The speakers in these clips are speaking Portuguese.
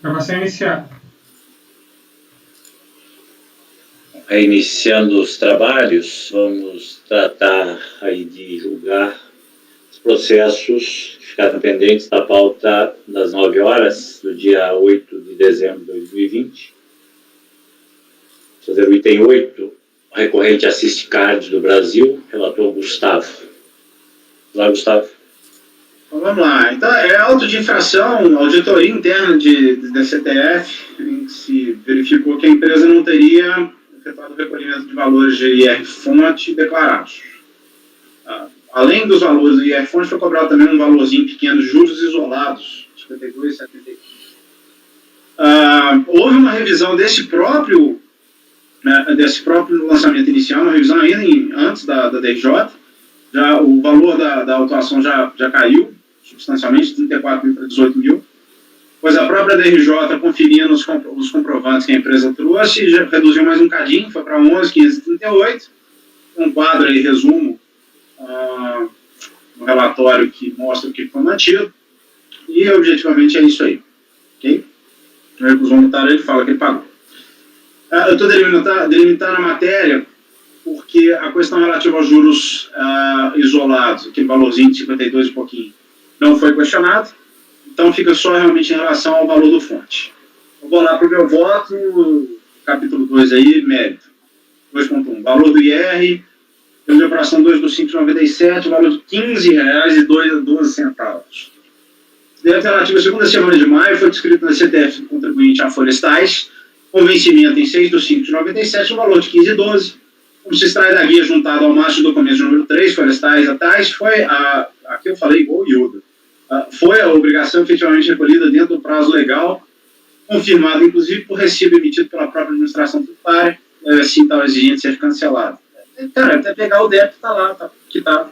Gravação iniciada. Iniciando os trabalhos, vamos tratar aí de julgar os processos que ficaram pendentes da pauta das 9 horas do dia 8 de dezembro de 2020. Fazer o item 8, o recorrente Assistcard do Brasil, relator Gustavo. Olá, Gustavo. Vamos lá. Então, é auto de infração, auditoria interna da CTF, em que se verificou que a empresa não teria efetuado o recolhimento de valores de IR-fonte declarados. Além dos valores do IR-fonte, foi cobrado também um valorzinho pequeno de juros isolados, 52,75. Houve uma revisão desse próprio lançamento inicial, uma revisão ainda antes da DRJ. Já, o valor da autuação já caiu substancialmente, 34 mil para 18 mil, pois a própria DRJ, conferindo os comprovantes que a empresa trouxe, já reduziu mais um cadinho, foi para 11.538, um quadro aí, resumo, no relatório que mostra o que foi mantido, e objetivamente é isso aí, ok? O reclusão notário, ele fala que ele pagou. Eu estou delimitando a matéria porque a questão relativa aos juros isolados, aquele valorzinho de 52 e pouquinho, não foi questionado, então fica só realmente em relação ao valor do fonte. Eu vou lá para o meu voto, capítulo 2 aí, mérito. 2.1, valor do IR, de operação 2 do 5,97, valor de R$ 15,12. Deve ter relativo à segunda semana de maio, foi descrito na CTF do contribuinte a Florestais, com vencimento em 6 do 5,97, o valor de 15,12. Como se extrai da guia juntado ao macho do documento número 3, Florestais atais, foi aqui eu falei igual o Yoda. Foi a obrigação efetivamente recolhida dentro do prazo legal, confirmado inclusive por recibo emitido pela própria administração tributária, assim tal exigente ser cancelado. Cara, até pegar o débito, está lá, que está.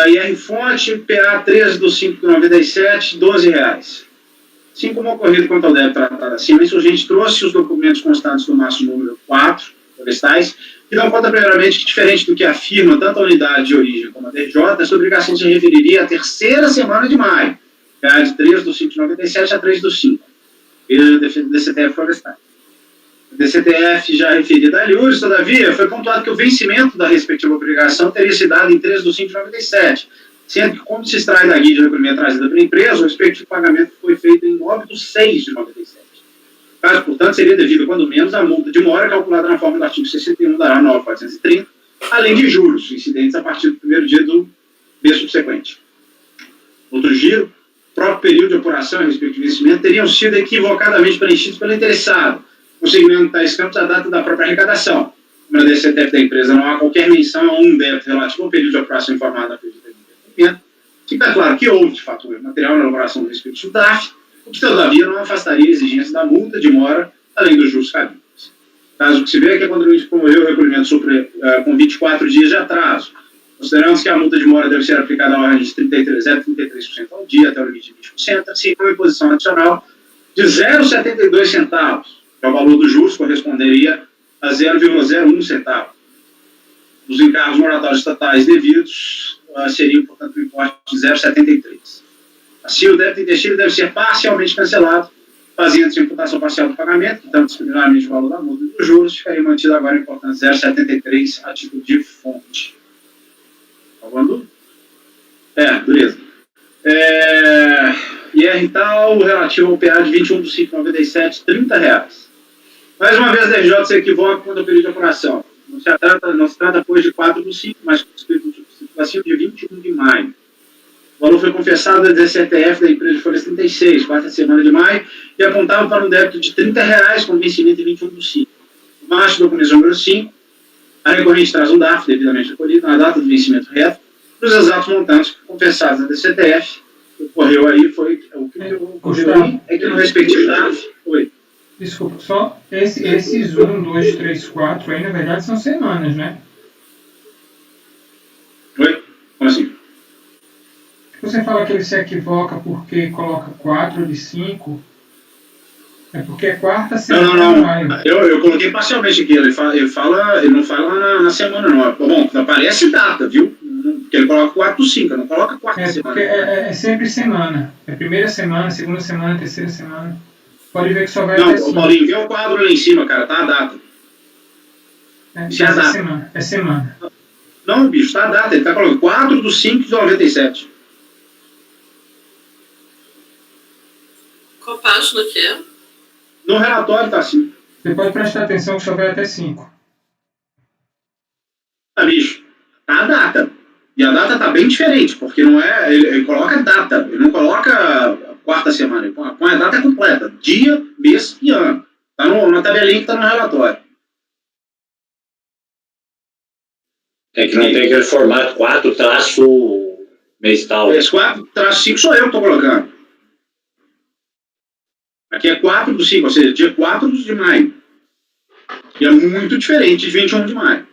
IR-fonte, PA 13 do 5,97, R$ 12. Assim como ocorrido quanto ao débito tratado acima, o insurgente trouxe os documentos constantes do maço número 4, florestais, que dão conta, primeiramente, que, diferente do que afirma tanto a unidade de origem como a DRJ, essa obrigação se referiria à terceira semana de maio, que é de 3 do 5,97 a 3 do 5, veja DCTF florestais. O DCTF já referida a Liures, todavia, foi pontuado que o vencimento da respectiva obrigação teria se dado em 3 do 5,97, sendo que, como se extrai da guia de recolhimento trazida pela empresa, o respectivo pagamento foi feito em 9 do 6 de 97. O caso, portanto, seria devido, quando menos, à multa de mora calculada na forma do artigo 61 da 9.430, além de juros incidentes a partir do primeiro dia do mês subsequente. Outro giro, o próprio período de apuração e respectivo vencimento teriam sido equivocadamente preenchidos pelo interessado, consignando tais campos a data da própria arrecadação. Na DCTF da empresa não há qualquer menção a um débito relativo ao período de apuração informado na pedida. Fica claro que houve, de fato, o material na elaboração do respectivo DARF, o que, todavia, não afastaria a exigência da multa de mora, além dos juros cabíveis. Caso que se vê é que a contribuinte promoveu o recolhimento com 24 dias de atraso. Consideramos que a multa de mora deve ser aplicada à ordem de 0,33% ao dia, até o limite de 20%, assim como a imposição adicional de 0,72 centavos, que é o valor dos juros, corresponderia a 0,01 centavo. Os encargos moratórios estatais devidos seriam, portanto, o importe de 0,73. Assim, o débito investido deve ser parcialmente cancelado, fazendo-se imputação parcial do pagamento, que, tanto discriminadamente o valor da multa e dos juros, ficaria mantido agora o importante 0,73 a título de fonte. Alguma dúvida? Beleza. IR tal, relativo ao PA de 21 do 5,97, R$ 30. Mais uma vez, a DRJ se equivoca quanto ao período de apuração. Não se trata, pois, de 4 do 5, mas acima de 21 de maio. O valor foi confessado da DCTF da empresa de folhas 36, quarta semana de maio, e apontava para um débito de R$ 30 com vencimento em 21 do 5. O macho do documento número 5, a recorrente traz um DARF devidamente recolhido na data do vencimento reto, para os exatos montantes confessados da DCTF. O que ocorreu aí foi... O que ocorreu aí é que no respectivo DARF foi... Desculpa, só esses 1, 2, 3, 4 aí, na verdade, são semanas, né? Oi? Como assim? Você fala que ele se equivoca porque coloca 4 de 5, é porque é quarta semana. Não. Eu coloquei parcialmente aqui. Ele não fala na semana, não. Bom, aparece data, viu? porque ele coloca 4 do 5, não coloca quarta Porque semana. é sempre semana. É primeira semana, segunda semana, terceira semana. Pode ver que só vai até Não, 5. Paulinho, vê o quadro lá em cima, cara, tá a data. Isso é a data. Semana. É semana. Não, bicho, tá a data, ele tá colocando 4 do 5 de 97. Qual página que é? No relatório tá assim. Você pode prestar atenção que só vai até 5. Ah, bicho, tá a data. E a data tá bem diferente, porque não é. Ele coloca data, ele não coloca a quarta semana, ele põe a data completa: dia, mês e ano. Tá na tabelinha que tá no relatório. É que não tem aquele formato 4 traço mês tal. Esse 4-5 sou eu que tô colocando. Aqui é 4 do 5, ou seja, dia 4 de maio. E é muito diferente de 21 de maio.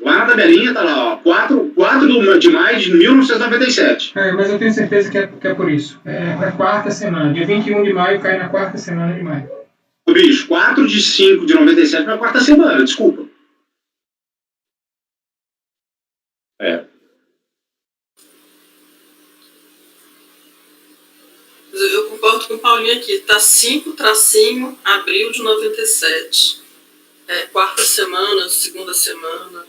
Lá na tabelinha tá lá, ó, 4 de maio de 1997. Mas eu tenho certeza que é por isso. É a quarta semana. Dia 21 de maio cai na quarta semana de maio. Ô, bicho, 4 de 5 de 97 na quarta semana, desculpa. É. Eu concordo com o Paulinho aqui. Tá 5 tracinho, abril de 97. Quarta semana, segunda semana.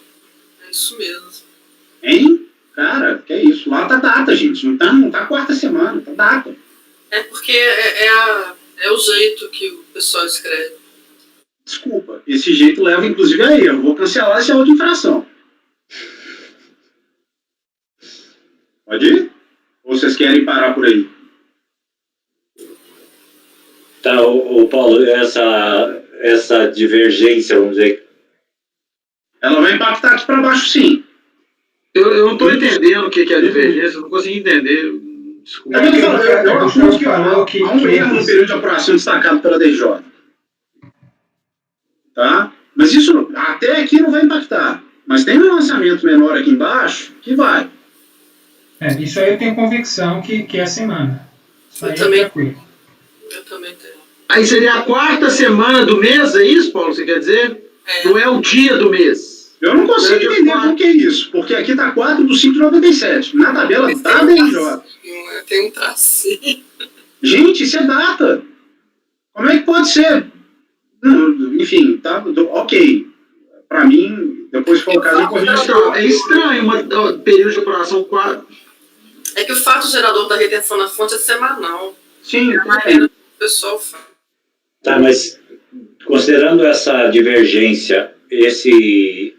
É isso mesmo. Hein? Cara, que é isso? Lá tá data, gente. Não tá quarta semana, tá data. É porque é o jeito que o pessoal escreve. Desculpa, esse jeito leva inclusive a erro. Vou cancelar essa outra infração. Pode ir? Ou vocês querem parar por aí? Tá, o Paulo, essa divergência, vamos dizer. Ela vai impactar aqui para baixo, sim. Eu não estou entendendo o que é a divergência, eu não consegui entender. Desculpa. Eu acho que há um erro no período de apuração destacado pela DJ. Tá? Mas isso até aqui não vai impactar. Mas tem um lançamento menor aqui embaixo que vai. Isso aí eu tenho convicção que é semana. Isso aí Eu também. é tranquilo. Eu também tenho. Aí seria a quarta semana do mês, é isso, Paulo? Você quer dizer? Não é o dia do mês. Eu não consigo entender por que isso. Porque aqui tá 4 do 5 de 97. Na tabela da DJ. Tem um tracinho. Gente, isso é data. Como é que pode ser? Enfim, tá ok. Para mim, depois de for o caso, eu corrijo. É estranho, um período de apuração 4. É que o fato gerador da retenção na fonte é semanal. Sim, O pessoal fala. Tá, mas considerando essa divergência, esse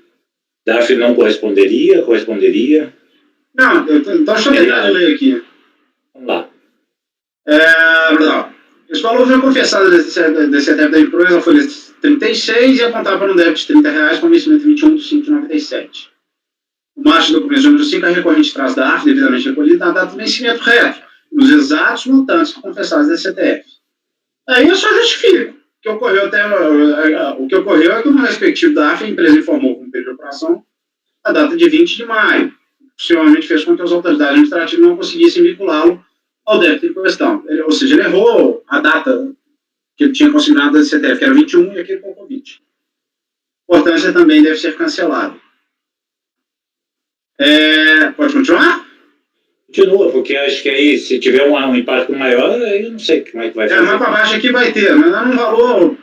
DARF não corresponderia? Corresponderia? Não, então deixa eu terminar de ler aqui. Vamos lá. Esse valor foi confessado desse débito da empresa na folha 36 e apontava para um débito de R$30 com vencimento 21 de 5 de 97. O macho do documento número 5 é recorrente traz da AF devidamente recolhido na data do vencimento reto, nos exatos montantes confessados da CTF. Aí eu só justifico. O que ocorreu é que no respectivo DARF a empresa informou com o período de operação a data de 20 de maio. Possivelmente fez com que as autoridades administrativas não conseguissem vinculá-lo ao débito em questão. Ou seja, ele errou a data que ele tinha consignado da CTF, que era 21, e aqui ele colocou 20. A importância também deve ser cancelada. Pode continuar? Continua, porque acho que aí, se tiver um impacto maior, aí eu não sei como é que vai fazer. Mais para baixo aqui vai ter, mas não um valor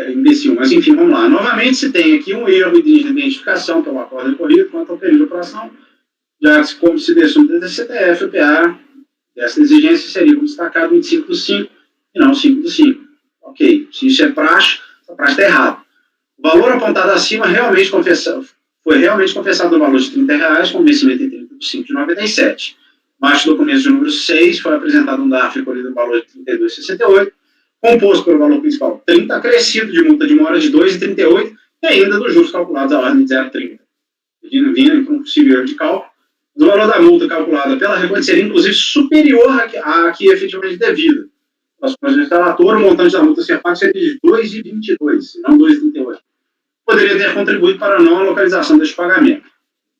imbecil. Mas enfim, vamos lá. Novamente, se tem aqui um erro de identificação pelo acordo recorrido quanto ao período de operação, já como se dessume desde a CTF, o PA dessa exigência seria como destacado 25 do 5 e não 5 do 5. Ok, se isso é praxe, essa praxe está errada. O valor apontado acima foi realmente confessado no valor de R$30, com vencimento em 30 de 5 de 97. Abaixo do documento de número 6, foi apresentado um DARF recolhido no valor de R$32,68, composto pelo valor principal 30, acrescido de multa de mora de 2,38 e ainda dos juros calculados à ordem de 0,30. Vindo com um possível erro de cálculo, o valor da multa calculada pela recolha seria inclusive superior à que efetivamente devida. Para os projetos relator, o montante da multa ser pago seria de 2,22, e não 2,38. Poderia ter contribuído para a não localização deste pagamento.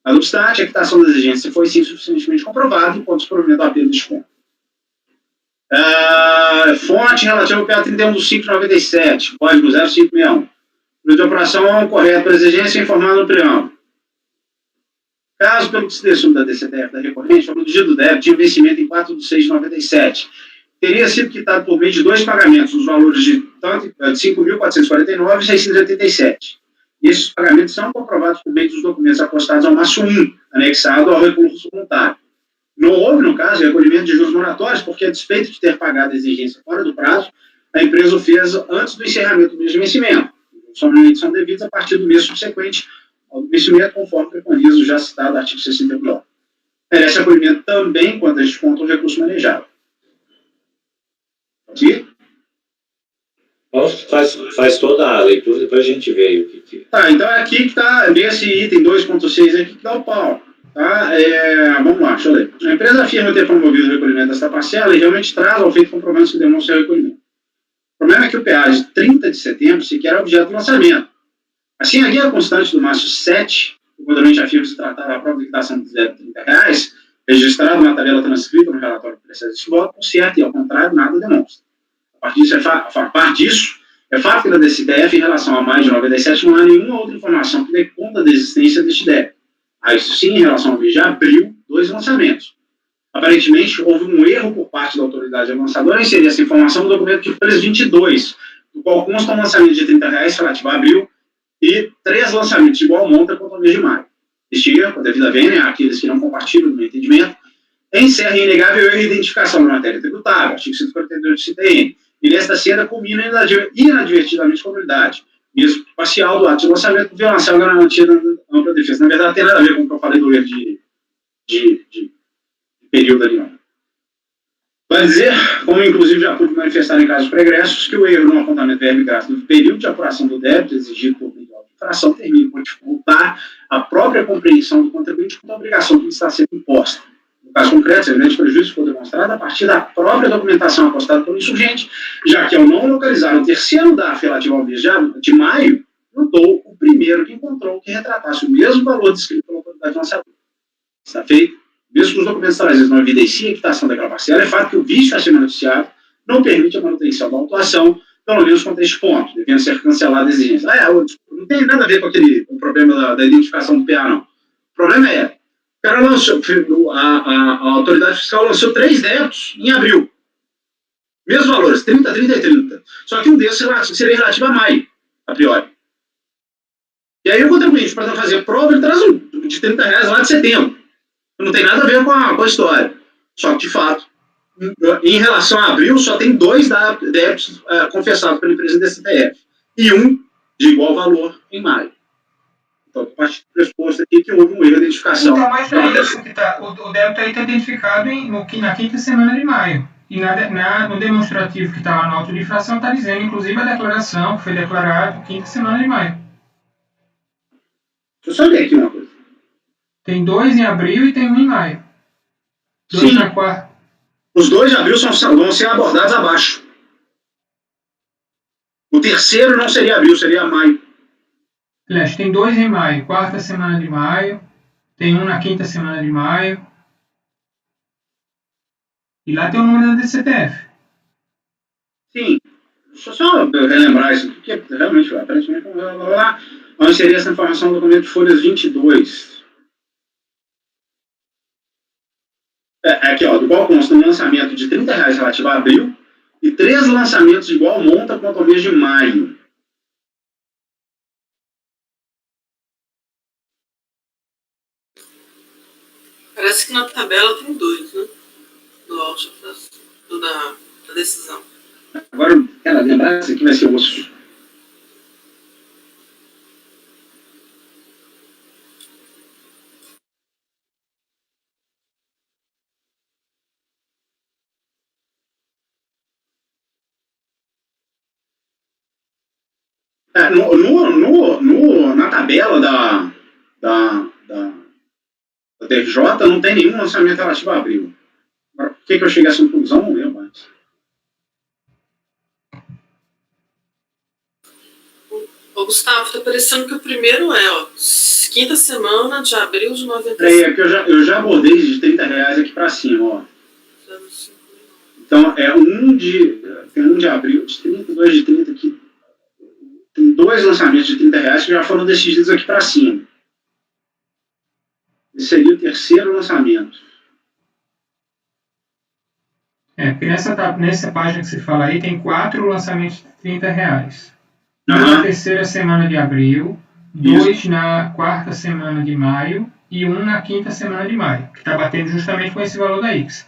Não obstante, a quitação da exigência foi sim suficientemente comprovada, enquanto o provimento do apelo de desconto. Fonte relativa ao PA 31 do 5 de 97, código 0561. O de operação correto para exigência informado no preâmbulo. Caso, pelo que se dessume da DCTF da recorrente, o produzido débito tinha vencimento em 4/6/97. Teria sido quitado por meio de 2 pagamentos, os valores de 5.449 e 687. E esses pagamentos são comprovados por meio dos documentos apostados ao maço 1, anexado ao recurso voluntário. Não houve, no caso, recolhimento de juros moratórios, porque, a despeito de ter pagado a exigência fora do prazo, a empresa o fez antes do encerramento do mês de vencimento. Somente são devidos a partir do mês subsequente ao vencimento, conforme preconiza o já citado artigo 69. Merece acolhimento também quanto a este ponto o recurso manejável. Aqui? Faz toda a leitura, depois a gente vê o que... Tá, então é aqui que está, nesse item 2.6 aqui que dá o pau. Tá? Vamos lá, deixa eu ler. A empresa afirma ter promovido o recolhimento desta parcela e realmente traz ao feito comprovantes que demonstram o recolhimento. O problema é que o PA de 30 de setembro sequer é objeto do lançamento. Assim, a guia constante do maço 7, que quando afirma se tratar da própria liquidação de R$0,30, registrado na tabela transcrita no relatório que precede este voto, conserta e, ao contrário, nada demonstra. A parte disso, é fato que na DCTF, em relação a mais de 97, não há nenhuma outra informação que dê conta da existência deste débito. Há isso sim, em relação ao mês de abril, 2 lançamentos. Aparentemente, houve um erro por parte da autoridade avançadora em inserir essa informação no documento de folhas 22, do qual consta um lançamento de R$30 relativo a abril e 3 lançamentos de igual monta quanto ao mês de maio. Este erro, devido a vênia, àqueles que não compartilham do meu entendimento, encerra inegável erro de identificação na matéria tributária, artigo 142 do CTN, e nesta cena culmina inadvertidamente com a nulidade, mesmo parcial do ato de lançamento, por violação à garantia da ampla defesa. Na verdade, tem nada a ver com o que eu falei do erro de período ali, não. Vai dizer, como inclusive já pude manifestar em casos pregressos, que o erro no apontamento verbo gráfico do período de apuração do débito exigido por meio da infração termina por dificultar a própria compreensão do contribuinte quanto à obrigação que está sendo imposta. No caso concreto, esse evidente prejuízo foi demonstrado a partir da própria documentação apostada pelo insurgente, já que, ao não localizar o terceiro DARF relativo ao mês de maio, notou o primeiro que encontrou que retratasse o mesmo valor descrito pela autoridade lançadora. Está feito? Mesmo que os documentos trazidos não evidenciem a quitação daquela parcela, é fato que o vício a ser noticiado não permite a manutenção da autuação, pelo menos quanto a este ponto, devendo ser cancelada a exigência. Não tem nada a ver com o problema da identificação do PA, não. O problema é, o cara lançou, a autoridade fiscal lançou 3 débitos em abril. Mesmos valores, 30, 30 e 30. Só que um desses seria relativo a maio, a priori. E aí o contribuinte, para fazer prova, ele traz de R$30 lá de setembro. Não tem nada a ver com a história. Só que, de fato, em relação a abril, só tem 2 débitos confessados pela empresa DCTF. E um de igual valor em maio. Então, a partir do pressuposto aqui que houve um erro de identificação. Então, mas é isso que o débito aí está identificado na quinta semana de maio. E no demonstrativo que está lá no auto de infração, está dizendo, inclusive, a declaração que foi declarada quinta semana de maio. Deixa eu só ler aqui uma coisa. Tem 2 em abril e tem 1 em maio. 2 na quarta. Os 2 de abril vão ser abordados abaixo. O terceiro não seria abril, seria maio. Aliás, tem 2 em maio, quarta semana de maio. Tem 1 na quinta semana de maio. E lá tem o número da DCTF. Sim. Deixa eu só relembrar isso, porque realmente, aparentemente, vamos inserir essa informação no documento de folhas 22. Aqui, ó, do qual consta um lançamento de R$30 relativo a abril e 3 lançamentos de igual monta quanto ao mês de maio. Parece que na tabela tem 2, né? Do auto da decisão. Agora, cara, lembrar, isso aqui vai ser osso. Na tabela da TRJ não tem nenhum lançamento relativo a abril. Agora, por que eu cheguei a essa conclusão? Não lembro mais. Ô, Gustavo, está parecendo que o primeiro quinta semana de abril de 96. É que eu já abordei de R$30 aqui para cima, ó. Então, tem um de abril, de 30, 2 de 30 aqui. tem 2 lançamentos de R$30 que já foram decididos aqui para cima. Esse seria o terceiro lançamento. Porque nessa página que você fala aí, tem 4 lançamentos de R$30. Um Aham. na terceira semana de abril, 2 na quarta semana de maio e 1 na quinta semana de maio, que está batendo justamente com esse valor da X.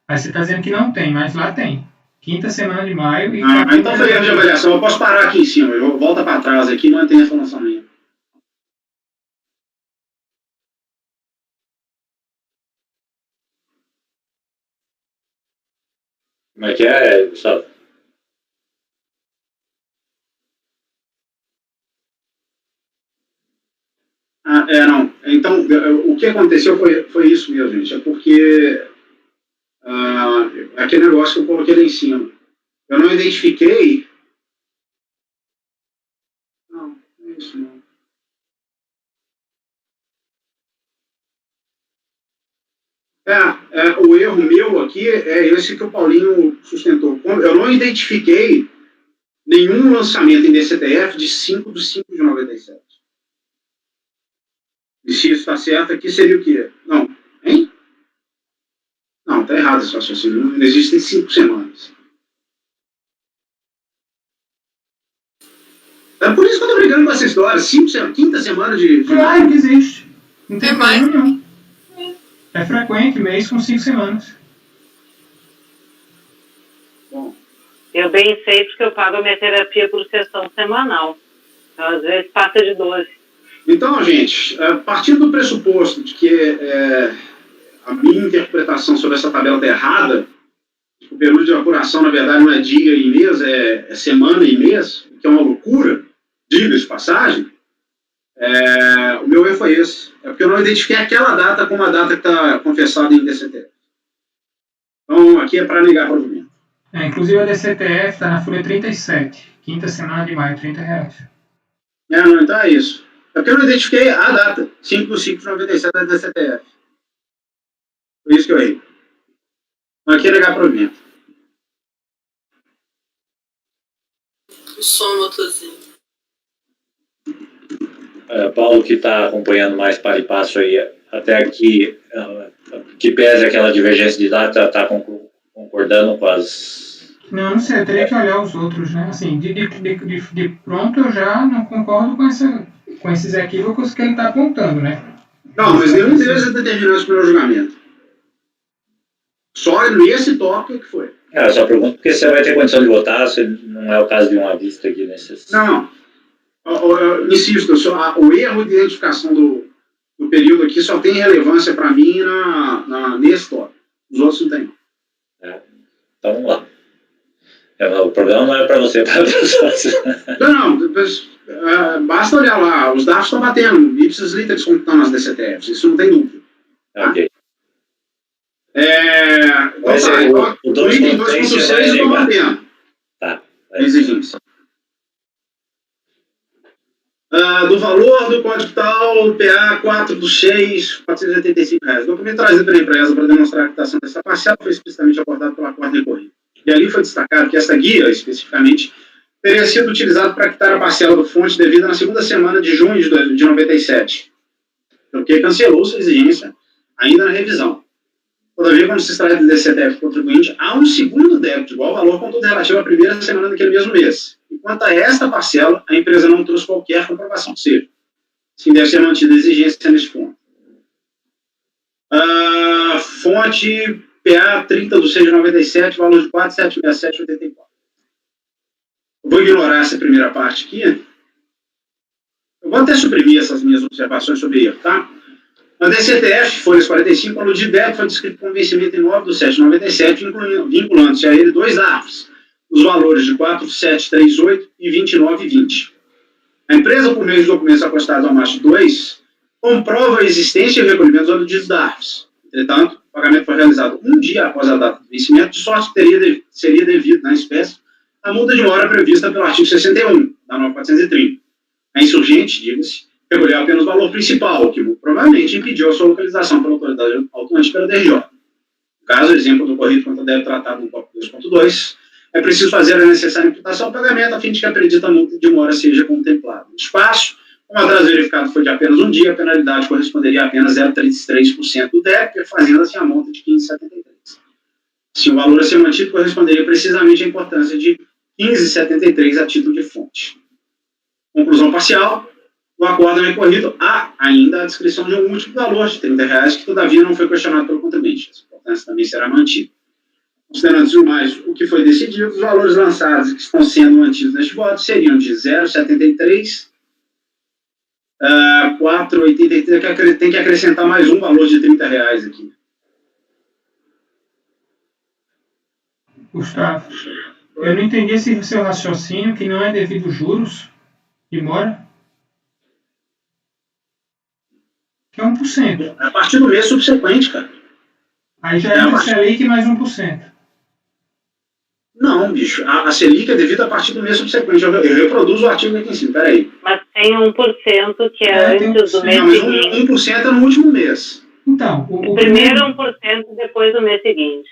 Aí você está dizendo que não tem, mas lá tem. Quinta semana de maio e... Então foi erro de avaliação. Eu posso parar aqui em cima. Eu volto para trás aqui e mantém esse lançamento. Como é que é, Gustavo? Não. Então, o que aconteceu foi isso mesmo, gente. É porque aquele negócio que eu coloquei lá em cima. Eu não identifiquei... Não é isso não. O erro meu aqui é esse que o Paulinho sustentou. Eu não identifiquei nenhum lançamento em DCTF de 5 de 5 de 97. E se isso está certo, aqui seria o quê? Não. Hein? Não, está errado esse raciocínio. Não existem 5 semanas. É por isso que eu estou brigando com essa história. Quinta semana de Claro que existe. Não tem Tem mais? problema nenhum. É frequente, mês com 5 semanas. Bom, Eu bem sei porque eu pago a minha terapia por sessão semanal. Então, às vezes passa de 12. então, gente, partindo do pressuposto de que a minha interpretação sobre essa tabela está errada, o período de apuração, na verdade, não é dia e mês, é semana e mês, que é uma loucura, diga-se de passagem, o meu erro foi esse. É porque eu não identifiquei aquela data como a data que está confessada em DCTF. Então, aqui é para negar provimento. Inclusive a DCTF está na folha 37, quinta semana de maio, R$30. Não, então é isso. É porque eu não identifiquei a data, 5 de 5 de 97 da DCTF. Por isso que eu errei. Então, aqui é negar provimento. O som, motorzinho. Paulo, que está acompanhando mais para e passo aí, até aqui, que pese aquela divergência de data, está concordando com as... Não sei, eu teria que olhar os outros, né? Assim, de pronto eu já não concordo com esses equívocos que ele está apontando, né? Não, mas nenhum deles é determinante pelo julgamento. Só nesse tópico que foi. Eu só pergunto porque você vai ter condição de votar, se não é o caso de uma vista aqui nesse... Não. Eu insisto, o erro de identificação do período aqui só tem relevância para mim nesse tópico. Os outros não tem. Então vamos lá. O problema não é para você, é para as pessoas. Não, basta olhar lá, os dados estão batendo, ipsis literis como estão nas DCTFs, isso não tem dúvida. Tá? Ok. O item 2.6 eu estou mantendo. Tá. Exigência. Do valor do código tal, PA 4 do 6, R$485. O documento trazido pela empresa para demonstrar a quitação dessa parcela foi explicitamente abordado pela Corte recorrida. E ali foi destacado que essa guia, especificamente, teria sido utilizada para quitar a parcela do fonte devida na segunda semana de junho de 97, porque cancelou sua exigência ainda na revisão. Todavia, como se extrai do DCTF contribuinte, há um segundo débito igual valor, contudo relativo à primeira semana daquele mesmo mês. E quanto a esta parcela, a empresa não trouxe qualquer comprovação que seja. Sim, deve ser mantida a exigência nesse ponto. Fonte PA 30 do 6 de 97, valor de 4.767,84. Vou ignorar essa primeira parte aqui. Eu vou até suprimir essas minhas observações sobre erro, tá? Na DCTF, folhas 45, o de débito foi descrito com vencimento em 9 de 7 de 97, vinculando-se a ele 2 DARFs, os valores de 4.738 e 29,20. A empresa, por meio de documentos acostados ao macho 2, comprova a existência e recolhimento dos DARFs. Entretanto, o pagamento foi realizado um dia após a data do vencimento, de sorte que seria devido, na espécie, a multa de mora prevista pelo artigo 61 da norma 430. A insurgente, diga-se, recolheu apenas o valor principal, que provavelmente impediu a sua localização pela autoridade autuante pela DRJ. No caso, o exemplo do ocorrido contra o débito tratado no tópico 2.2, é preciso fazer a necessária imputação ao pagamento a fim de que a predita multa de mora seja contemplada. No espaço, como o atraso verificado foi de apenas um dia, a penalidade corresponderia a apenas 0,33% do débito, fazendo-se a multa de 15,73. Se o valor a ser mantido corresponderia precisamente à importância de 15,73 a título de fonte. Conclusão parcial. O acordo recorrido há ainda a descrição de um múltiplo valor de R$30, que todavia não foi questionado pelo contribuinte. Essa importância também será mantida. Considerando mais o que foi decidido, os valores lançados que estão sendo mantidos neste voto seriam de 0,73, 4,83, tem que acrescentar mais um valor de R$30 aqui. Gustavo, eu não entendi esse seu raciocínio, que não é devido juros e mora. Que é 1%. A partir do mês subsequente, cara. Aí já é a Selic mais 1%. Não, bicho. A Selic é devida a partir do mês subsequente. Eu reproduzo o artigo aqui em cima. Peraí. Mas tem 1% que é antes do mês não, mas seguinte. 1% é no último mês. Então, o Primeiro 1%, depois do mês seguinte.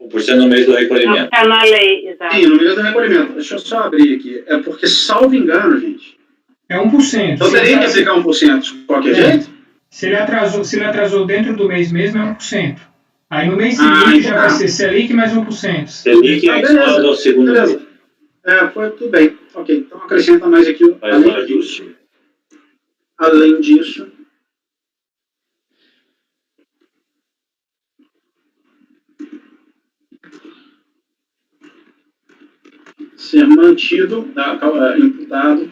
1% no mês do Não recolhimento. está na lei, exato. Sim, no mês do recolhimento. Deixa eu só abrir aqui. É porque, salvo engano, gente. É 1%. Eu teria que aplicar 1% de qualquer jeito? Se ele atrasou dentro do mês mesmo, é 1%. Aí no mês seguinte já vai ser Selic mais 1%. Selic é só no segundo mês. Foi tudo bem. Ok, então acrescenta mais aqui. Além disso, ser mantido, imputado,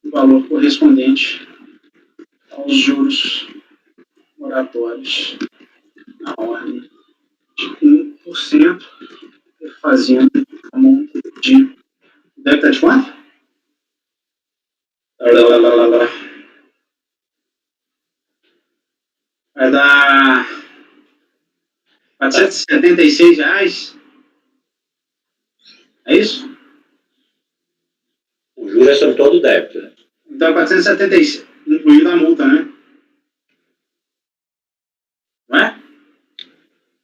o valor correspondente aos juros moratórios na ordem de 1%, fazendo a monta de... Deve estar de quanto? Vai dar R$476. É isso? O juro é sobre todo o débito, né? Então, 476, incluindo a multa, né? Não é?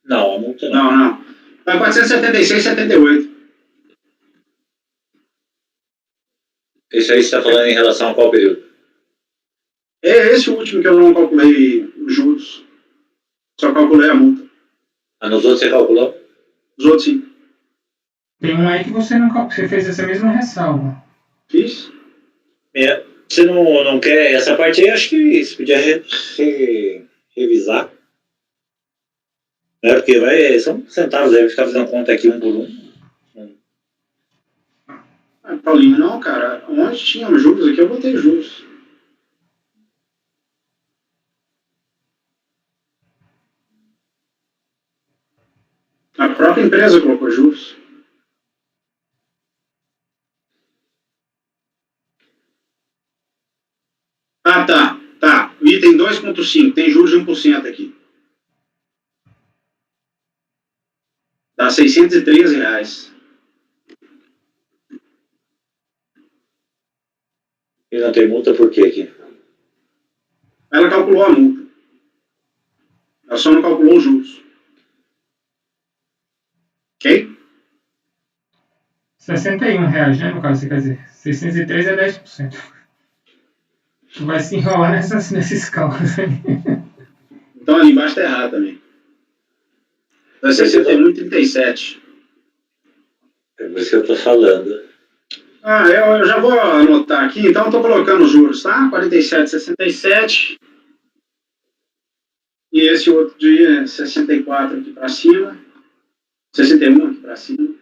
Não, a multa não. Não. Vai 476,78. Isso aí você está falando em relação a qual período? É esse o último que eu não calculei os juros. Só calculei a multa. Nos outros você calculou? Os outros, sim. Tem um aí que você não calculou. Você fez essa mesma ressalva. Fiz? Você não quer... Essa parte aí, acho que você podia revisar. Porque são centavos, deve ficar fazendo conta aqui um por um. Paulinho, não, cara. Onde tinha os juros aqui, eu botei juros. A própria empresa colocou juros. Tá. O item 2.5 tem juros de 1% aqui. Dá R$613. E não tem multa por quê aqui? Ela calculou a multa. Ela só não calculou os juros. Ok? R$61, né, no caso, você quer dizer. 603 é 10%. Tu vai se enrolar nesses cálculos aí. Então ali embaixo está errado também. Então é 61,37. É por isso que eu estou falando. Eu já vou anotar aqui, então estou colocando os juros, tá? 47,67. E esse outro dia, 64 aqui para cima. 61 aqui para cima.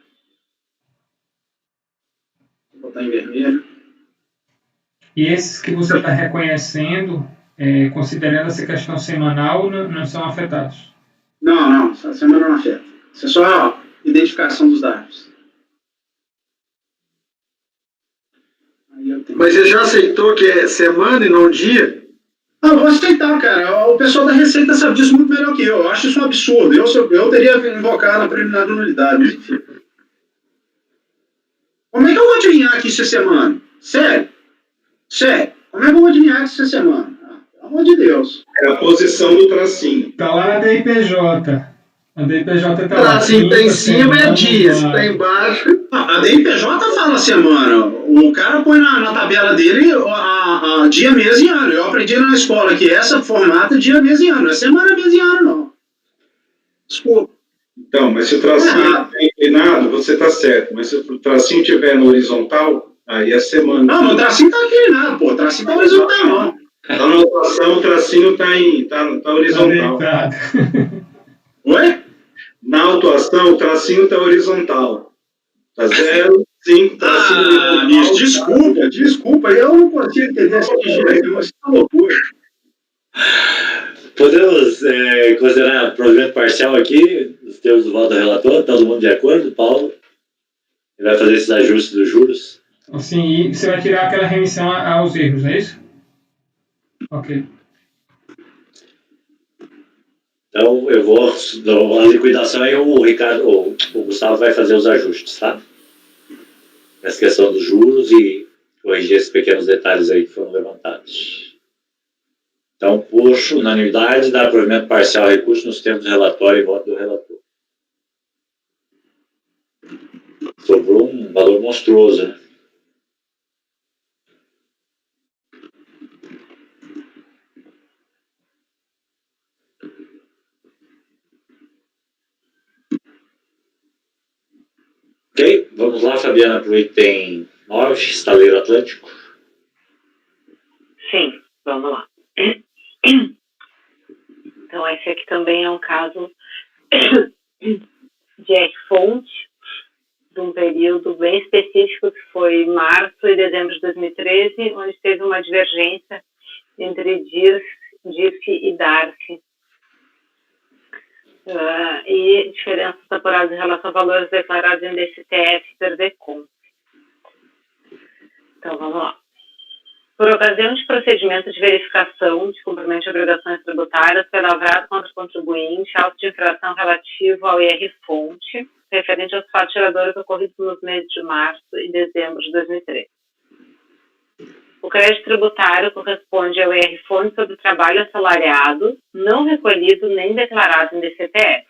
Vou botar em vermelho. E esses que você está reconhecendo, considerando essa questão semanal, não são afetados? Não, essa semana não afeta. Isso é só identificação dos dados. Mas você já aceitou que é semana e não dia? Eu vou aceitar, cara. O pessoal da Receita sabe disso muito melhor que eu. Eu acho isso um absurdo. Eu teria invocado a preliminar de nulidade. Como é que eu vou adivinhar que isso é semana? Sério. Como é que eu vou adivinhar que isso é semana? Pelo amor de Deus. É a posição do tracinho. Tá lá na DIPJ. A DPJ tá lá. Tracinho tá em quinta cima é semana dia, do se tá maio. embaixo. A DPJ fala semana. O cara põe na tabela dele a dia, mês e ano. Eu aprendi na escola que essa formata é dia, mês e ano. Não é semana, mês e ano, não. Desculpa. Então, mas se o tracinho estiver inclinado, você está certo. Mas se o tracinho estiver no horizontal, aí é semana. Não, o tracinho tá inclinado, pô. O tracinho tá horizontal, não. Na anotação, o tracinho está horizontal. Tá deitado. Oi? Na autuação, o tracinho está horizontal. Está 0, 5, tracinho horizontal. Bicho, desculpa. Eu não consigo entender esse jeito, mas tá loucura. Podemos considerar provimento parcial aqui, nos termos do voto do relator? Todo mundo de acordo? Paulo? Ele vai fazer esses ajustes dos juros? Assim, e você vai tirar aquela remissão aos erros, é isso? Ok. Então, eu vou. A liquidação aí, o Ricardo, o Gustavo vai fazer os ajustes, tá? Nessa questão dos juros e corrigir esses pequenos detalhes aí que foram levantados. Então, por unanimidade, dá provimento parcial ao recurso nos termos do relatório e voto do relator. Sobrou um valor monstruoso, né? Ok, vamos lá, Fabiana, para o item 9, Estaleiro Atlântico. Sim, vamos lá. Então, esse aqui também é um caso de R-fonte, de um período bem específico, que foi março e dezembro de 2013, onde teve uma divergência entre DIRF e DARF. E diferenças apuradas em relação a valores declarados em DCTF e PERDECOM. Então, vamos lá. Por ocasião de procedimento de verificação de cumprimento de obrigações tributárias, foi lavrado contra o contribuinte auto de infração relativo ao IR-fonte, referente aos fatos geradores ocorridos nos meses de março e dezembro de 2013. O crédito tributário corresponde ao IR-fonte sobre o trabalho assalariado, não recolhido nem declarado em DCTF.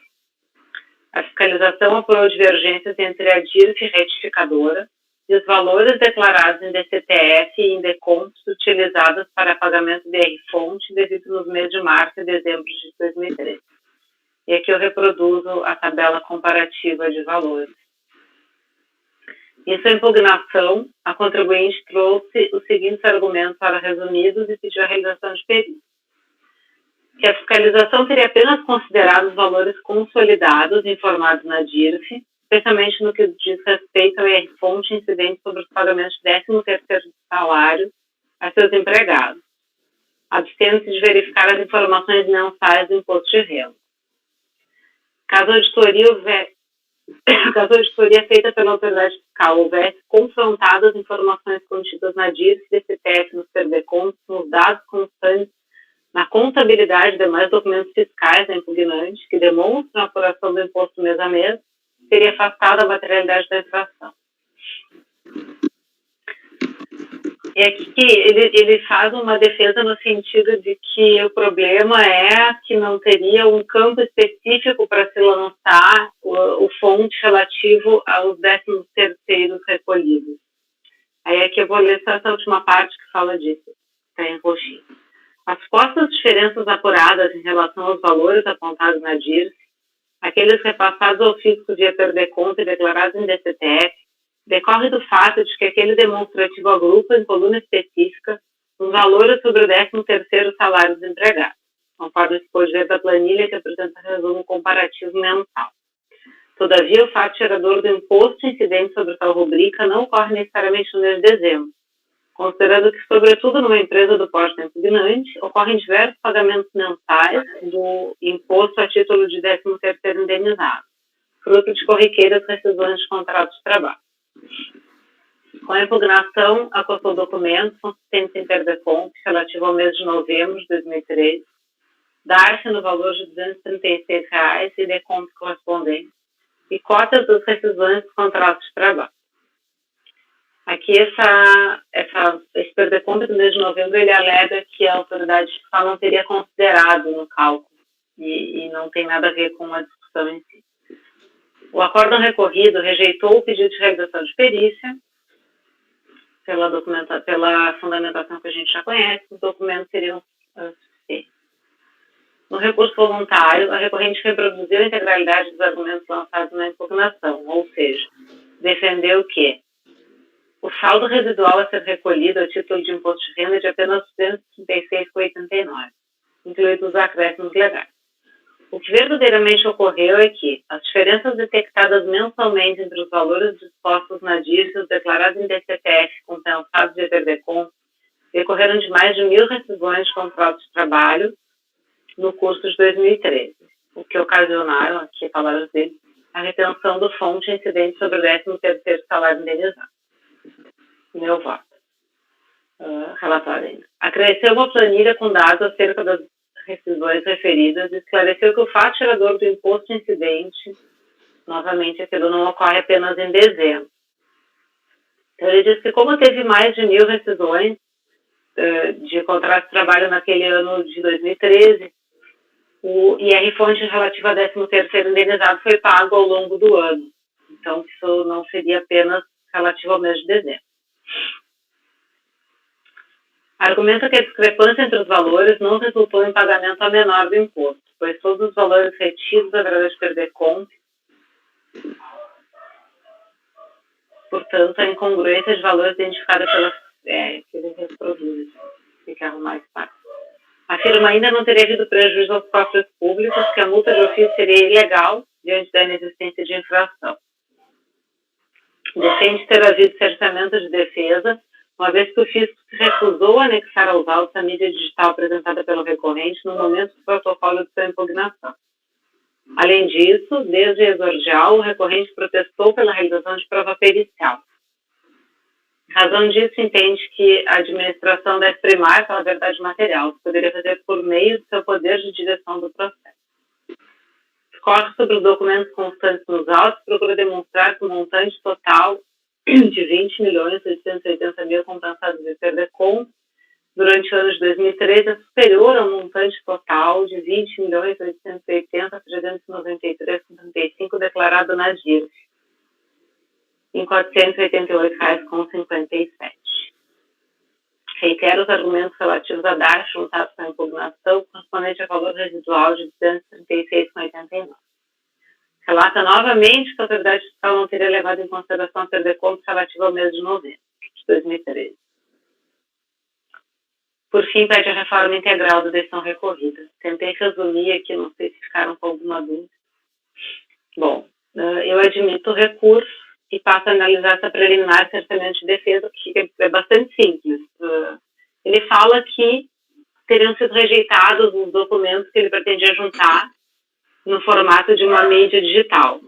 A fiscalização apurou divergências entre a DIRF retificadora e os valores declarados em DCTF e em DECOMPS utilizados para pagamento de IR-fonte devido nos meses de março e dezembro de 2013. E aqui eu reproduzo a tabela comparativa de valores. Em sua impugnação, a contribuinte trouxe os seguintes argumentos para resumidos e pediu a realização de perícia. Que a fiscalização teria apenas considerado os valores consolidados informados na DIRF, especialmente no que diz respeito ao IR-fonte incidente sobre os pagamentos de 13º de salário a seus empregados, abstendo-se de verificar as informações mensais do imposto de renda. Caso a auditoria feita pela autoridade fiscal houvesse confrontado as informações contidas na DIRF, DCTF, nos PERDECOMPS, nos dados constantes, na contabilidade e demais documentos fiscais da impugnante, que demonstram a apuração do imposto mês a mês, seria afastada a materialidade da infração. E aqui ele faz uma defesa no sentido de que o problema é que não teria um campo específico para se lançar o fonte relativo aos 13º recolhidos. Aí aqui eu vou ler só essa última parte que fala disso, está em roxinho. As supostas diferenças apuradas em relação aos valores apontados na DIRF, aqueles repassados ao fisco via PERDECOMP e declarados em DCTF, decorre do fato de que aquele demonstrativo agrupa em coluna específica os valores sobre o 13º salário dos empregados, conforme se pode ver da planilha que apresenta resumo comparativo mensal. Todavia, o fato gerador do imposto incidente sobre tal rubrica não ocorre necessariamente no mês de dezembro, considerando que, sobretudo numa empresa do porte impugnante, ocorrem diversos pagamentos mensais do imposto a título de 13º indenizado, fruto de corriqueiras rescisões de contratos de trabalho. Com a impugnação, acostou documentos consistentes em PERDECOMP relativo ao mês de novembro de 2013, DARF no valor de R$ 236 e DECOMP correspondente, e cotas das rescisões dos contratos de trabalho. Aqui, esse PERDECOMP do mês de novembro, ele alega que a autoridade fiscal não teria considerado no cálculo, e não tem nada a ver com a discussão discussão em si. O acórdão recorrido rejeitou o pedido de realização de perícia pela fundamentação que a gente já conhece, os documentos seriam suficientes. No recurso voluntário, a recorrente reproduziu a integralidade dos argumentos lançados na impugnação, ou seja, defendeu que o saldo residual a ser recolhido a título de imposto de renda é de apenas R$ 236,89, incluídos os acréscimos legais. O que verdadeiramente ocorreu é que as diferenças detectadas mensalmente entre os valores dispostos na DIRS e os declarados em DCTF compensados de EPRDECOM decorreram de mais de 1.000 rescisões de contratos de trabalho no curso de 2013, o que ocasionaram, aqui palavras dele, a retenção do fonte incidente sobre o 13º salário indenizado. Meu voto. Relatório ainda. Acresceu uma planilha com dados acerca das rescisões referidas e esclareceu que o fato gerador do imposto incidente, novamente aquilo não ocorre apenas em dezembro. Então ele disse que como teve mais de 1.000 rescisões de contrato de trabalho naquele ano de 2013, o IR-fonte relativo a 13º indenizado foi pago ao longo do ano. Então isso não seria apenas relativo ao mês de dezembro. Argumenta que a discrepância entre os valores não resultou em pagamento a menor do imposto, pois todos os valores retidos através de PERDECOM, portanto, a incongruência de valores identificada pela que ele reproduz, fica mais fácil. Afirma ainda não teria havido prejuízo aos cofres públicos, que a multa de ofício seria ilegal diante da inexistência de infração. Defende ter havido cerceamento de defesa, uma vez que o fisco se recusou a anexar aos autos a mídia digital apresentada pelo recorrente no momento do protocolo de sua impugnação. Além disso, desde exordial, o recorrente protestou pela realização de prova pericial. Em razão disso, entende que a administração deve primar pela verdade material, que poderia fazer por meio do seu poder de direção do processo. Discorre sobre os documentos constantes nos autos, procura demonstrar que o montante total de 20.880.000 compensados de PERDECOM durante o ano de 2013 é superior ao montante total de 20.880.393,75 declarado na DIRF, em R$ 488,57. Reitera os argumentos relativos a DARF juntados com a impugnação, correspondente a valor residual de R$ 236,89. Relata novamente que a autoridade fiscal não teria levado em consideração a PERDECOM relativa ao mês de novembro de 2013. Por fim, pede a reforma integral da decisão recorrida. Tentei resumir aqui, não sei se ficaram com alguma dúvida. Bom, eu admito o recurso e passo a analisar essa preliminar cerceamento de defesa, que é bastante simples. Ele fala que teriam sido rejeitados os documentos que ele pretendia juntar no formato de uma mídia digital.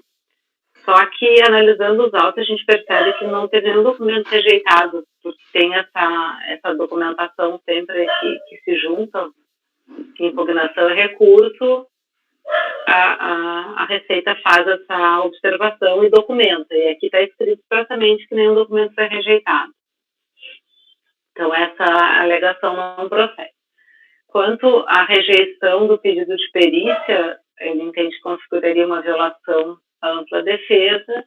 Só que, analisando os autos, a gente percebe que não teve nenhum documento rejeitado, porque tem essa documentação sempre que se junta, impugnação e recurso, a Receita faz essa observação e documenta. E aqui está escrito expressamente que nenhum documento foi rejeitado. Então, essa alegação não procede. Quanto à rejeição do pedido de perícia, ele entende que configuraria uma violação à ampla defesa,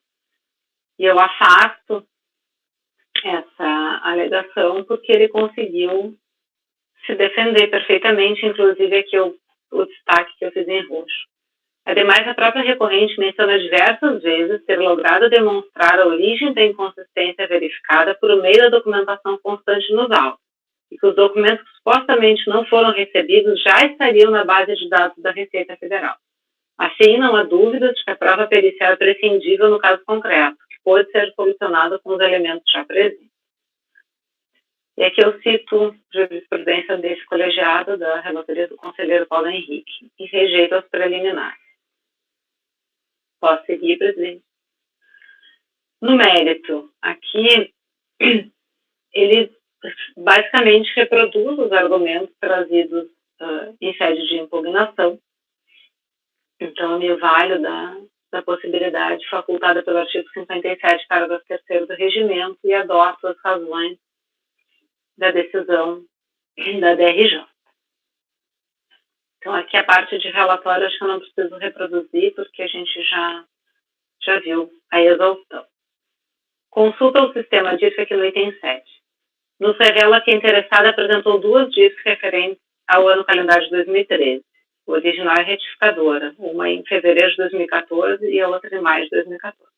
e eu afasto essa alegação porque ele conseguiu se defender perfeitamente, inclusive aqui o destaque que eu fiz em roxo. Ademais, a própria recorrente menciona diversas vezes ter logrado demonstrar a origem da inconsistência verificada por meio da documentação constante nos autos, e que os documentos que supostamente não foram recebidos já estariam na base de dados da Receita Federal. Assim, não há dúvidas de que a prova pericial é prescindível no caso concreto, que pode ser solucionado com os elementos já presentes. E aqui eu cito jurisprudência desse colegiado da relatoria do conselheiro Paulo Henrique e rejeito as preliminares. Posso seguir, presidente? No mérito, aqui ele basicamente reproduz os argumentos trazidos em sede de impugnação. Então, eu me valho da possibilidade facultada pelo artigo 57, parágrafo 3º do regimento e adoto as razões da decisão da DRJ. Então, aqui a parte de relatório, acho que eu não preciso reproduzir, porque a gente já viu a exaustão. Consulta o sistema DIRF aqui no item 7. Nos revela que a interessada apresentou 2 DIRFs referentes ao ano calendário de 2013. O original é retificadora, uma em fevereiro de 2014 e a outra em maio de 2014.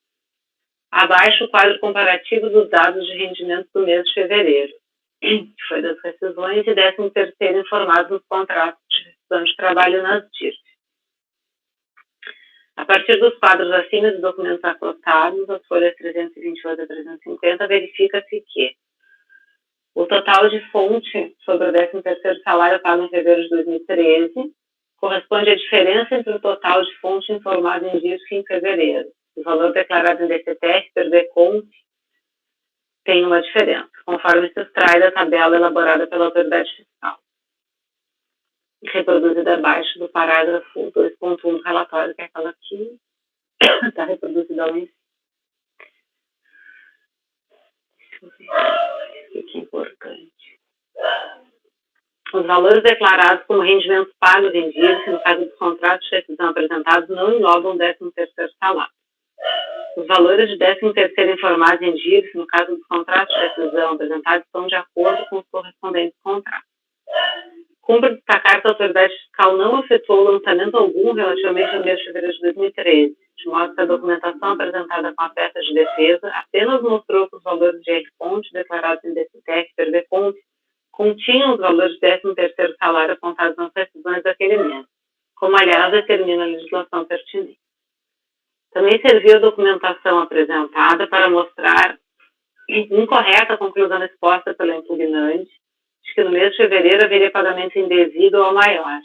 Abaixo, o quadro comparativo dos dados de rendimento do mês de fevereiro, que foi das rescisões, e 13º informado nos contratos de rescisão de trabalho nas DIRF. A partir dos quadros acima dos documentos acostados, as folhas 328 a 350, verifica-se que o total de fonte sobre o 13º salário pago em fevereiro de 2013 corresponde à diferença entre o total de fonte informado em DIRF em fevereiro. O valor declarado em DCTF per DECONT tem uma diferença, conforme se extrai da tabela elaborada pela autoridade fiscal, reproduzida abaixo do parágrafo 2.1 do relatório, que é aquela aqui, está reproduzida lá em cima. Deixa eu ver, o que é importante. Os valores declarados como rendimentos pagos em DIRF, no caso dos contratos de rescisão apresentados, não englobam o 13º salário. Os valores de 13º informados em DIRF, no caso dos contratos de rescisão apresentados, estão de acordo com os correspondentes contratos. Cumpre destacar que a autoridade fiscal não efetuou lançamento algum relativamente ao mês de fevereiro de 2013, de modo que a documentação apresentada com a peça de defesa apenas mostrou que os valores de R-fonte declarados em DCTF per DECONT continham os valores de 13º salário apontados nas rescisões daquele mês, como, aliás, determina a legislação pertinente. Também serviu a documentação apresentada para mostrar incorreta a conclusão exposta pela impugnante de que no mês de fevereiro haveria pagamento indevido ou maior.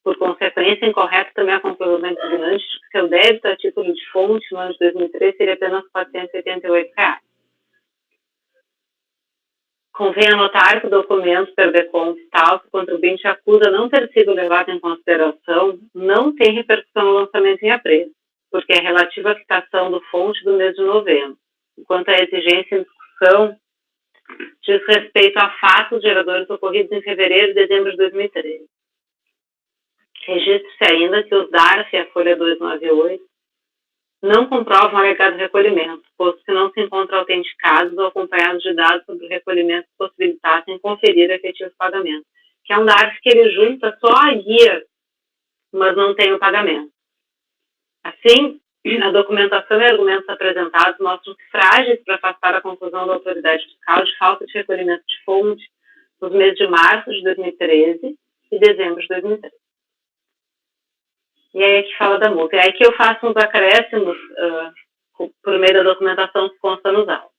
Por consequência, incorreta também a conclusão da impugnante de que seu débito a título de fonte no ano de 2013 seria apenas R$ 488. Convém anotar que o documento per DECONT tal que o contribuinte acusa não ter sido levado em consideração não tem repercussão no lançamento em apreço, porque é relativa à quitação do fonte do mês de novembro, enquanto a exigência em discussão diz respeito a fatos geradores ocorridos em fevereiro e dezembro de 2013. Registre-se ainda que os DARF e a folha 298 não comprovam o alegado recolhimento, posto que não se encontram autenticados ou acompanhados de dados sobre o recolhimento que possibilitassem conferir o efetivo pagamento, que é um DARF que ele junta só a guia, mas não tem o pagamento. Assim, a documentação e argumentos apresentados mostram-se frágeis para afastar a conclusão da autoridade fiscal de falta de recolhimento de fonte nos meses de março de 2013 e dezembro de 2013. E aí aqui fala da multa. E aí que eu faço uns acréscimos por meio da documentação que consta nos autos.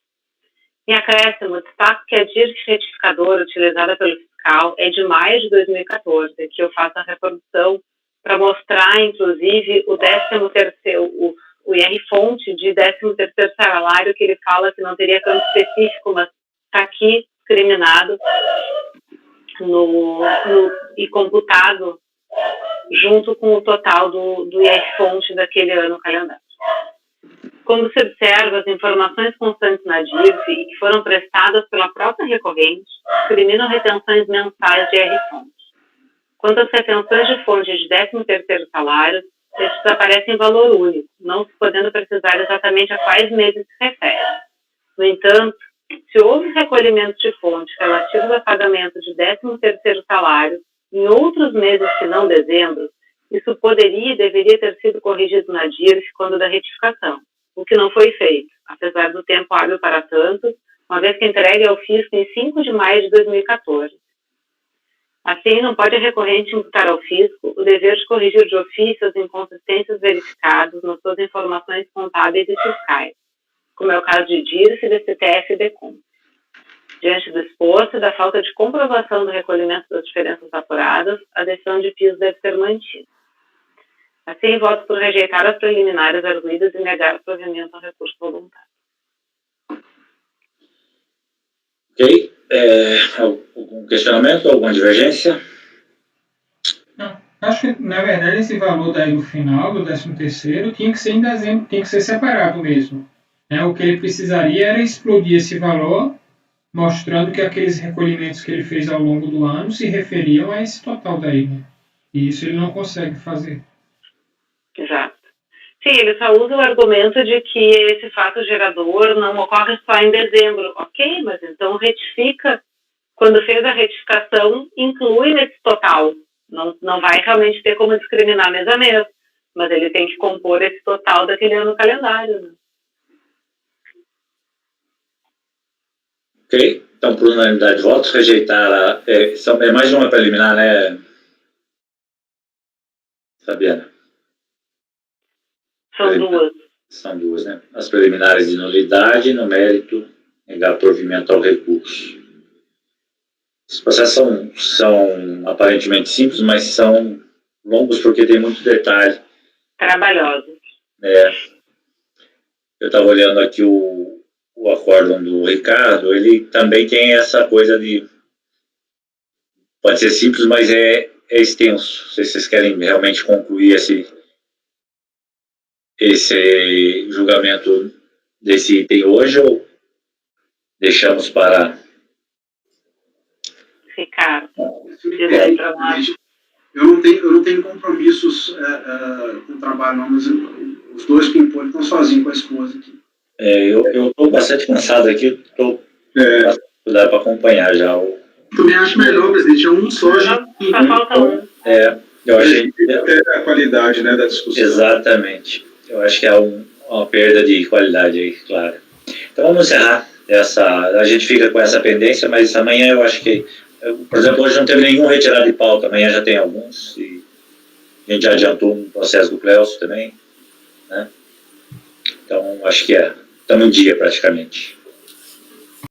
Em acréscimo, destaco que a DIRF retificadora utilizada pelo fiscal é de maio de 2014, que eu faço a reprodução para mostrar, inclusive, o 13º, o IR-fonte de 13º salário, que ele fala que não teria campo específico, mas está aqui discriminado e computado junto com o total do IR-fonte daquele ano calendário. Como se observa, as informações constantes na DIRF e que foram prestadas pela própria recorrente discriminam retenções mensais de IR-fonte. Quanto às retenções de fonte de 13º salário, estes aparecem em valor único, não se podendo precisar exatamente a quais meses se refere. No entanto, se houve recolhimento de fonte relativos a pagamento de 13º salário em outros meses que não dezembro, isso poderia e deveria ter sido corrigido na DIRF quando da retificação, o que não foi feito, apesar do tempo hábil para tanto, uma vez que entregue ao fisco em 5 de maio de 2014. Assim, não pode a recorrente imputar ao fisco o dever de corrigir de ofício as inconsistências verificadas nas suas informações contábeis e fiscais, como é o caso de DIRF, DCTF e DECONT. Diante do exposto e da falta de comprovação do recolhimento das diferenças apuradas, a decisão de piso deve ser mantida. Assim, voto por rejeitar as preliminares arguidas e negar o provimento ao recurso voluntário. Ok. Algum questionamento, alguma divergência? Não. Acho que, na verdade, esse valor daí no final, do 13º, tinha que ser em dezembro, tinha que ser separado mesmo. O que ele precisaria era explodir esse valor mostrando que aqueles recolhimentos que ele fez ao longo do ano se referiam a esse total daí, né? E isso ele não consegue fazer. Exato. Sim, ele só usa o argumento de que esse fato gerador não ocorre só em dezembro. Ok, mas então retifica. Quando fez a retificação, inclui nesse total. Não vai realmente ter como discriminar mês a mês, mas ele tem que compor esse total daquele ano calendário. Né? Ok? Então, por unanimidade de votos, rejeitar é mais uma preliminar, né, Fabiana? São duas. São duas, né? As preliminares de nulidade, no mérito, negar provimento ao recurso. Esses processos são aparentemente simples, mas são longos porque tem muito detalhe. Trabalhosos. Eu estava olhando aqui o acórdão do Ricardo, ele também tem essa coisa de... Pode ser simples, mas é extenso. Não sei se vocês querem realmente concluir esse julgamento desse item hoje ou deixamos para... Ricardo, eu não tenho compromissos com o trabalho, não, mas os dois que impõem estão sozinhos com a esposa aqui. Eu estou bastante cansado aqui, estou cuidado para acompanhar já. Também acho melhor, presidente, é um só. Só falta um. Eu achei... Até a qualidade, né, da discussão. Exatamente. Eu acho que é uma perda de qualidade aí, claro. Então vamos encerrar a gente fica com essa pendência, mas amanhã eu acho que, por exemplo, hoje não teve nenhum retirado de pauta, amanhã já tem alguns, e a gente já adiantou um processo do Cleuso também, né? Então acho que estamos em dia praticamente.